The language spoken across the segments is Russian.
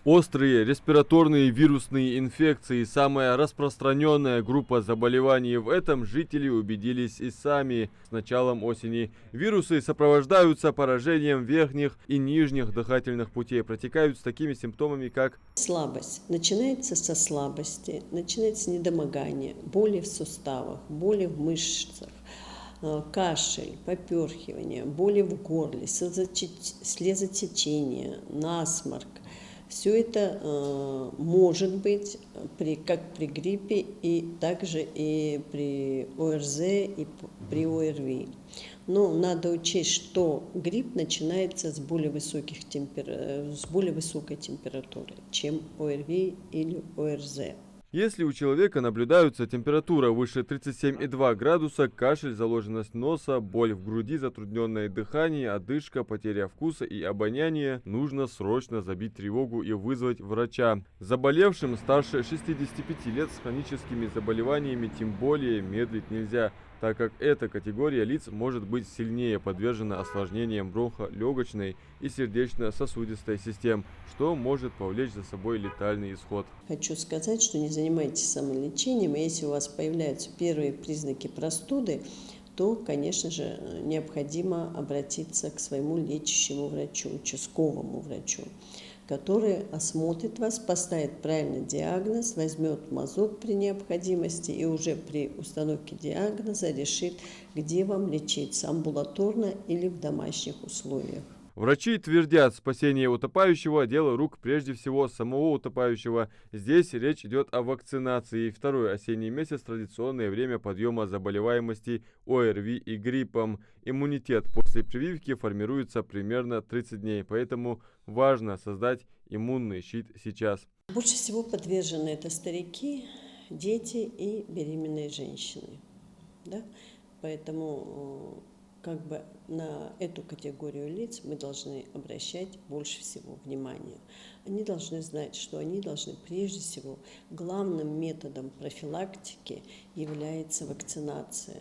Острые респираторные вирусные инфекции – самая распространенная группа заболеваний. В этом жители убедились и сами с началом осени. Вирусы сопровождаются поражением верхних и нижних дыхательных путей, протекают с такими симптомами, как слабость. Начинается со слабости, начинается недомогание, боли в суставах, боли в мышцах, кашель, поперхивание, боли в горле, слезотечение, насморк. Все это может быть как при гриппе, и также и при ОРЗ, и при ОРВИ. Но надо учесть, что грипп начинается с более высокой температуры, чем ОРВИ или ОРЗ. если у человека наблюдаются температура выше 37,2 градуса, кашель, заложенность носа, боль в груди, затрудненное дыхание, одышка, потеря вкуса и обоняния, нужно срочно забить тревогу и вызвать врача. Заболевшим старше 65 лет с хроническими заболеваниями тем более медлить нельзя, так как эта категория лиц может быть сильнее подвержена осложнениям бронхолегочной и сердечно-сосудистой систем, что может повлечь за собой летальный исход. Хочу сказать, что не занимайтесь самолечением, и если у вас появляются первые признаки простуды, то, конечно же, необходимо обратиться к своему лечащему врачу, участковому врачу, который осмотрит вас, поставит правильный диагноз, возьмет мазок при необходимости и уже при установке диагноза решит, где вам лечиться, амбулаторно или в домашних условиях. Врачи твердят, спасение утопающего – дело рук прежде всего самого утопающего. Здесь речь идет о вакцинации. Второй осенний месяц – традиционное время подъема заболеваемости ОРВИ и гриппом. Иммунитет после прививки формируется примерно 30 дней, поэтому важно создать иммунный щит сейчас. Больше всего подвержены это старики, дети и беременные женщины. Да? Поэтому на эту категорию лиц мы должны обращать больше всего внимания. Они должны знать, что они должны прежде всего, главным методом профилактики является вакцинация.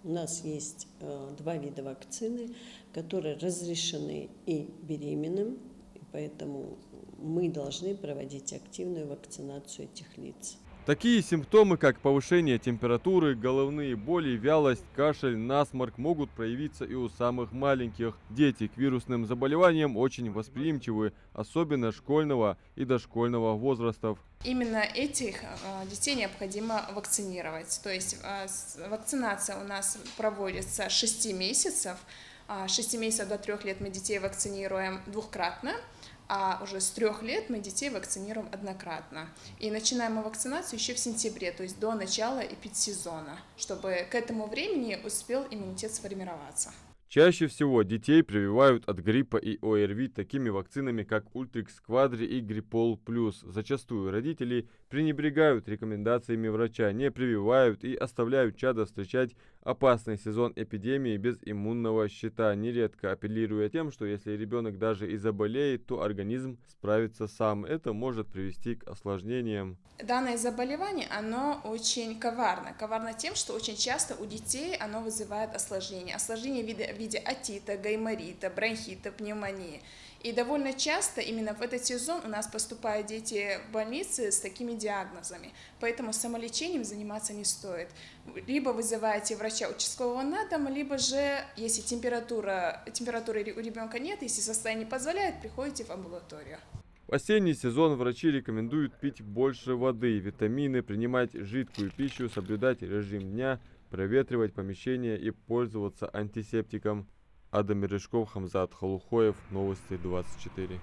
У нас есть два вида вакцины, которые разрешены и беременным, и поэтому мы должны проводить активную вакцинацию этих лиц. Такие симптомы, как повышение температуры, головные боли, вялость, кашель, насморк могут проявиться и у самых маленьких. Дети к вирусным заболеваниям очень восприимчивы, особенно школьного и дошкольного возрастов. Именно этих детей необходимо вакцинировать. То есть вакцинация у нас проводится с 6 месяцев. С 6 месяцев до 3 лет мы детей вакцинируем двукратно. А уже с 3 лет мы детей вакцинируем однократно. И начинаем мы вакцинацию еще в сентябре, то есть до начала эпидсезона, чтобы к этому времени успел иммунитет сформироваться. Чаще всего детей прививают от гриппа и ОРВИ такими вакцинами, как Ультрикс Квадри и Гриппол Плюс. Зачастую родители пренебрегают рекомендациями врача, не прививают и оставляют чадо встречать опасный сезон эпидемии без иммунного щита, нередко апеллируя тем, что если ребенок даже и заболеет, то организм справится сам. Это может привести к осложнениям. Данное заболевание, оно очень коварно. Коварно тем, что очень часто у детей оно вызывает осложнения. Осложнения в виде отита, гайморита, бронхита, пневмонии. И довольно часто именно в этот сезон у нас поступают дети в больницы с такими диагнозами. Поэтому самолечением заниматься не стоит. Либо вызываете врача участкового на дом, либо же, если температуры у ребенка нет, если состояние позволяет, приходите в амбулаторию. В осенний сезон врачи рекомендуют пить больше воды, витамины, принимать жидкую пищу, соблюдать режим дня, проветривать помещение и пользоваться антисептиком. Адам Мережков, Хамзат Халухоев, Новости 24.